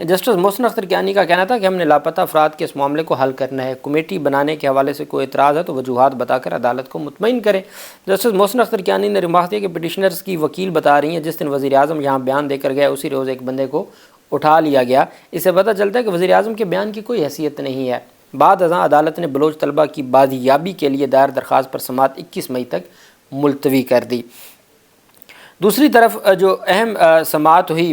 Justice Mohsin Akhtar Kayani کا کہنا تھا کہ ہم نے لاپتہ افراد کے اس معاملے کو حل کرنا ہے، کمیٹی بنانے کے حوالے سے کوئی اعتراض ہے تو وجوہات بتا کر عدالت کو مطمئن کریں۔ جسٹس محسن اختر کیانی نے ریمارک دیا کہ پٹیشنرز کی وکیل بتا رہی ہیں جس دن وزیر اعظم یہاں بیان دے کر گیا اسی روز ایک بندے کو اٹھا لیا گیا، اس سے پتہ چلتا ہے کہ وزیر اعظم کے بیان کی کوئی حیثیت نہیں ہے۔ بعد ازاں عدالت نے بلوچ طلبہ کی بازیابی کے لیے دائر درخواست پر سماعت 21 مئی تک ملتوی کر دی۔ دوسری طرف جو اہم سماعت ہوئی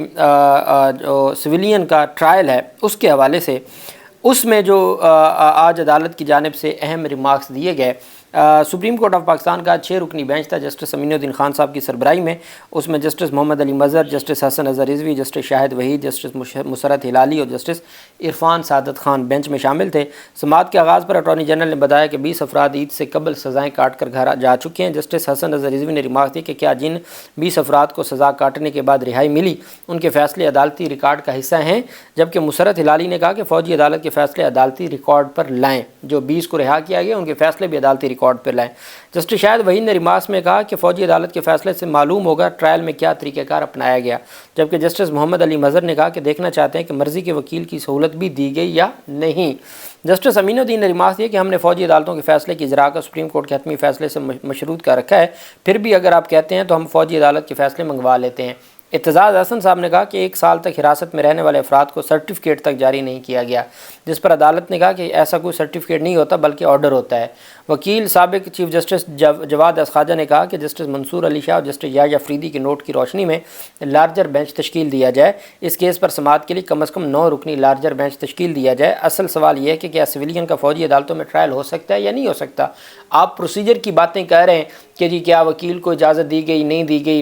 جو سویلین کا ٹرائل ہے اس کے حوالے سے، اس میں جو آج عدالت کی جانب سے اہم ریمارکس دیے گئے، سپریم کورٹ آف پاکستان کا 6 رکنی بینچ تھا جسٹس امین الدین خان صاحب کی سربراہی میں، اس میں جسٹس محمد علی مظہر، جسٹس حسن اظہر رضوی، جسٹس شاہد وحید، جسٹس مسرت ہلالی اور جسٹس عرفان سعادت خان بینچ میں شامل تھے۔ سماعت کے آغاز پر اٹارنی جنرل نے بتایا کہ 20 افراد عید سے قبل سزائیں کاٹ کر گھر جا چکے ہیں۔ جسٹس حسن اظہر رضوی نے ریمارک دی کہ کیا جن 20 افراد کو سزا کاٹنے کے بعد رہائی ملی ان کے فیصلے عدالتی ریکارڈ کا حصہ ہیں، جبکہ مسرت ہلالی نے کہا کہ فوجی عدالت کے فیصلے عدالتی ریکارڈ پر لائیں، جو 20 کو رہا کیا گیا ان کے فیصلے بھی عدالتی ریکارڈ پر لائیں۔ جسٹس شاہد وحید نے ریمارکس میں کہا کہ فوجی عدالت کے فیصلے سے معلوم ہوگا ٹرائل میں کیا طریقہ کار اپنایا گیا، جبکہ جسٹس محمد علی مظہر نے کہا کہ دیکھنا چاہتے ہیں کہ مرضی کے وکیل کی سہولت بھی دی گئی یا نہیں۔ جسٹس امین الدین نے ریمارک دیا کہ ہم نے فوجی عدالتوں کے فیصلے کی اجراء کا سپریم کورٹ کے حتمی فیصلے سے مشروط کر رکھا ہے، پھر بھی اگر آپ کہتے ہیں تو ہم فوجی عدالت کے فیصلے منگوا لیتے ہیں۔ اعتزاز احسن صاحب نے کہا کہ 1 سال تک حراست میں رہنے والے افراد کو سرٹیفکیٹ تک جاری نہیں کیا گیا، جس پر عدالت نے کہا کہ ایسا کوئی سرٹیفکیٹ نہیں ہوتا بلکہ آرڈر ہوتا ہے۔ وکیل سابق چیف جسٹس جواد خواجہ نے کہا کہ جسٹس منصور علی شاہ اور جسٹس یحییٰ فریدی کے نوٹ کی روشنی میں لارجر بینچ تشکیل دیا جائے، اس کیس پر سماعت کے لیے کم از کم 9 رکنی لارجر بینچ تشکیل دیا جائے۔ اصل سوال یہ ہے کہ کیا سویلین کا فوجی عدالتوں میں ٹرائل ہو سکتا ہے یا نہیں ہو سکتا؟ آپ پروسیجر کی باتیں کہہ رہے ہیں کہ جی کیا وکیل کو اجازت دی گئی نہیں دی گئی،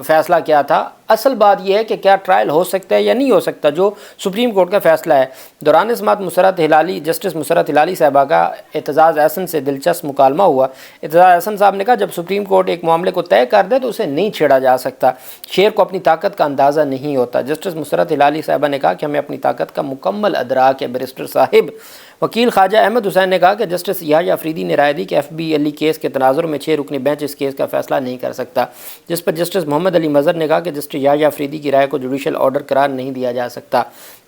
فیصلہ کیا تھا، اصل بات یہ ہے کہ کیا ٹرائل ہو سکتا ہے یا نہیں ہو سکتا، جو سپریم کورٹ کا فیصلہ ہے۔ دوران سماعت جسٹس مسرت ہلالی صاحبہ کا اعتزاز احسن سے دلچسپ مکالمہ ہوا۔ اعتزاز احسن صاحب نے کہا جب سپریم کورٹ ایک معاملے کو طے کر دے تو اسے نہیں چھیڑا جا سکتا، شیر کو اپنی طاقت کا اندازہ نہیں ہوتا۔ جسٹس مسرت ہلالی صاحبہ نے کہا کہ ہمیں اپنی طاقت کا مکمل ادراک ہے بیرسٹر صاحب۔ وکیل خواجہ احمد حسین نے کہا کہ جسٹس یحییٰ فریدی نے رائے دی کہ ایف بی علی کیس کے تناظر میں 6 رکنی بینچ اس کیس کا فیصلہ نہیں کر سکتا، جس پر جسٹس محمد علی مظہر نے کہا کہ جسٹس یحییٰ فریدی کی رائے کو جوڈیشل آرڈر قرار نہیں دیا جا سکتا۔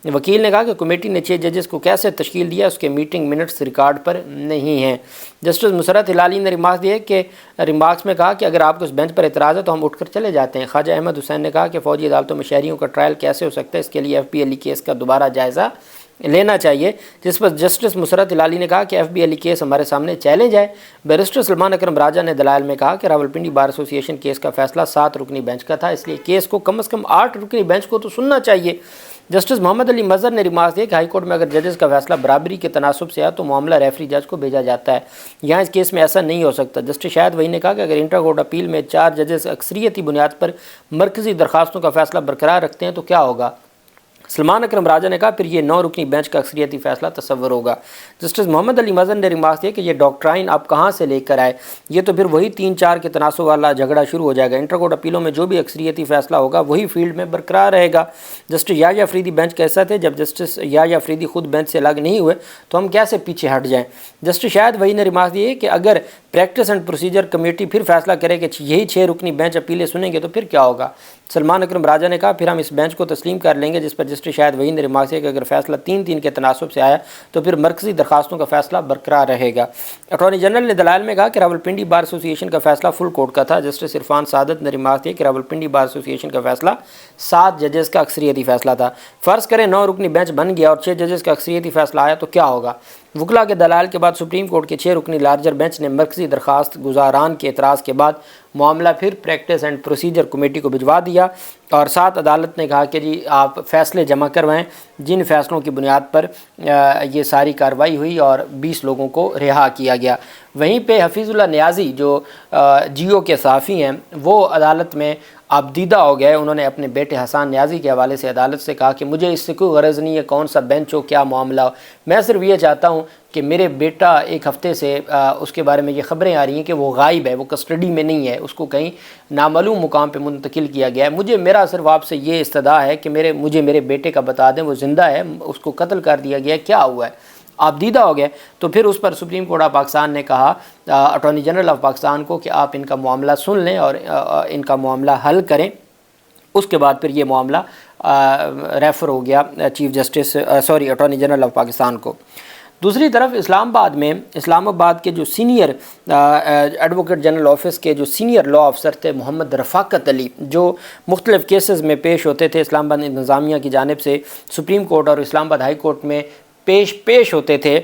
وکیل نے کہا کہ کمیٹی نے 6 ججز کو کیسے تشکیل دیا اس کے میٹنگ منٹس ریکارڈ پر نہیں ہیں۔ جسٹس مسرت ہلالی نے ریمارکس میں کہا کہ اگر آپ کو اس بینچ پر اعتراض ہے تو ہم اٹھ کر چلے جاتے ہیں۔ خواجہ احمد حسین نے کہا کہ فوجی عدالتوں میں شہریوں کا ٹرائل کیسے ہو سکتا ہے، اس کے لیے ایف بی علی کیس کا دوبارہ جائزہ لینا چاہیے، جس پر جسٹس مسرت ہلالی نے کہا کہ ایف بی علی کیس ہمارے سامنے چیلنج ہے۔ بیرسٹر سلمان اکرم راجہ نے دلائل میں کہا کہ راولپنڈی بار ایسوسی ایشن کیس کا فیصلہ 7 رکنی بینچ کا تھا، اس لیے کیس کو کم از کم 8 رکنی بینچ کو تو سننا چاہیے۔ جسٹس محمد علی مظہر نے ریمارک دیا کہ ہائی کورٹ میں اگر ججز کا فیصلہ برابری کے تناسب سے ہے تو معاملہ ریفری جج کو بھیجا جاتا ہے، یہاں اس کیس میں ایسا نہیں ہو سکتا۔ جسٹس شاہد وحید نے کہا کہ اگر انٹر کورٹ اپیل میں 4 ججز اکثریتی بنیاد پر مرکزی درخواستوں کا فیصلہ برقرار رکھتے ہیں تو کیا ہوگا؟ سلمان اکرم راجہ نے کہا پھر یہ 9 رکنی بینچ کا اکثریتی فیصلہ تصور ہوگا۔ جسٹس محمد علی مظہر نے ریمارک دیا کہ یہ ڈاکٹرائن آپ کہاں سے لے کر آئے، یہ تو پھر وہی 3-4 کے تناسب والا جھگڑا شروع ہو جائے گا۔ انٹر کورٹ اپیلوں میں جو بھی اکثریتی فیصلہ ہوگا وہی فیلڈ میں برقرار رہے گا۔ جسٹس یحییٰ فریدی بینچ کا حصہ تھے، جب جسٹس یحییٰ فریدی خود بینچ سے الگ نہیں ہوئے تو ہم کیسے پیچھے ہٹ جائیں۔ جسٹس شاہد وحید نے ریمارک دیے کہ اگر پریکٹس اینڈ پروسیجر کمیٹی پھر فیصلہ کرے کہ یہی 6 رکنی بینچ اپیلیں سنیں گے تو پھر کیا ہوگا۔ سلمان اکرم راجہ نے کہا پھر ہم اس بینچ کو تسلیم کر لیں گے، جس پر جسٹس شاہد وحید نے ریمارک کیا کہ اگر فیصلہ 3-3 کے تناسب سے آیا تو پھر مرکزی درخواستوں کا فیصلہ برقرار رہے گا۔ اٹارنی جنرل نے دلائل میں کہا کہ راولپنڈی بار ایسوسی ایشن کا فیصلہ فل کورٹ کا تھا۔ جسٹس عرفان سعادت نے ریمارک کیا کہ راولپنڈی بار ایسوسی ایشن کا فیصلہ 7 ججز کا اکثریتی فیصلہ تھا۔ فرض کریں 9 رکنی بینچ بن گیا اور 6 ججز کا اکثریتی فیصلہ آیا تو کیا ہوگا؟ وکلا کے دلائل کے بعد سپریم کورٹ کے 6 رکنی لارجر بینچ نے مرکزی درخواست گزاران کے اعتراض کے بعد معاملہ پھر پریکٹس اینڈ پروسیجر کمیٹی کو بھجوا دیا، اور ساتھ عدالت نے کہا کہ جی آپ فیصلے جمع کروائیں، جن فیصلوں کی بنیاد پر یہ ساری کارروائی ہوئی اور 20 لوگوں کو رہا کیا گیا۔ وہیں پہ حفیظ اللہ نیازی جو جیو کے صحافی ہیں وہ عدالت میں آبدیدہ ہو گئے۔ انہوں نے اپنے بیٹے حسان نیازی کے حوالے سے عدالت سے کہا کہ مجھے اس سے کوئی غرض نہیں ہے کون سا بینچ ہو کیا معاملہ ہو، میں صرف یہ چاہتا ہوں کہ میرے بیٹا ایک ہفتے سے اس کے بارے میں یہ خبریں آ رہی ہیں کہ وہ غائب ہے، وہ کسٹڈی میں نہیں ہے، اس کو کہیں نامعلوم مقام پہ منتقل کیا گیا ہے۔ میرا صرف آپ سے یہ استدعا ہے کہ مجھے میرے بیٹے کا بتا دیں، وہ زندہ ہے، اس کو قتل کر دیا گیا ہے، کیا ہوا ہے؟ آپ دیدہ ہو گئے۔ تو پھر اس پر سپریم کورٹ آف پاکستان نے کہا اٹارنی جنرل آف پاکستان کو کہ آپ ان کا معاملہ سن لیں اور ان کا معاملہ حل کریں، اس کے بعد پھر یہ معاملہ ریفر ہو گیا اٹارنی جنرل آف پاکستان کو۔ دوسری طرف اسلام آباد کے جو سینئر ایڈوکیٹ جنرل آفس کے جو سینئر لا افسر تھے محمد رفاقت علی، جو مختلف کیسز میں پیش ہوتے تھے اسلام آباد انتظامیہ کی جانب سے سپریم کورٹ اور اسلام آباد ہائی کورٹ میں پیش ہوتے تھے،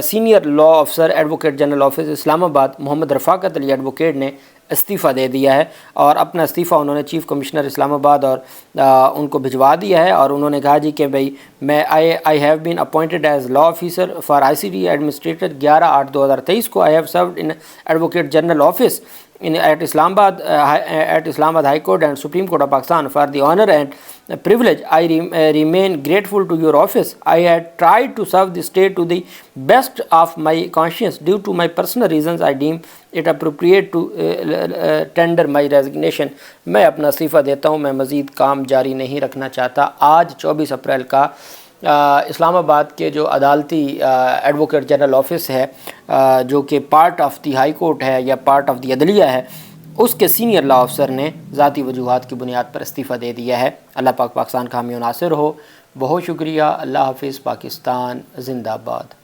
سینئر لا افسر ایڈوکیٹ جنرل آفس اسلام آباد محمد رفاقت علی ایڈوکیٹ نے استعفیٰ دے دیا ہے، اور اپنا استعفیٰ انہوں نے چیف کمشنر اسلام آباد اور ان کو بھجوا دیا ہے، اور انہوں نے کہا جی کہ بھئی میں I have been appointed as law officer for I C T administrator 11/8/2023 کو، I have served in advocate general office at Islamabad High Court and Supreme Court of Pakistan. For the honor and privilege, I remain grateful to your office. I had tried to serve the state to the best of my conscience. Due to my personal reasons, I deem it appropriate to tender my resignation. میں اپنا استعفیٰ دیتا ہوں، میں مزید کام جاری نہیں رکھنا چاہتا۔ آج 24 اپریل کا اسلام آباد کے جو عدالتی ایڈوکیٹ جنرل آفس ہے، جو کہ part of the high court ہے یا پارٹ آف دی عدلیہ ہے، اس کے سینئر لا افسر نے ذاتی وجوہات کی بنیاد پر استعفیٰ دے دیا ہے۔ اللہ پاک پاکستان کا حامی و ناصر ہو۔ بہت شکریہ۔ اللہ حافظ۔ پاکستان زندہ باد۔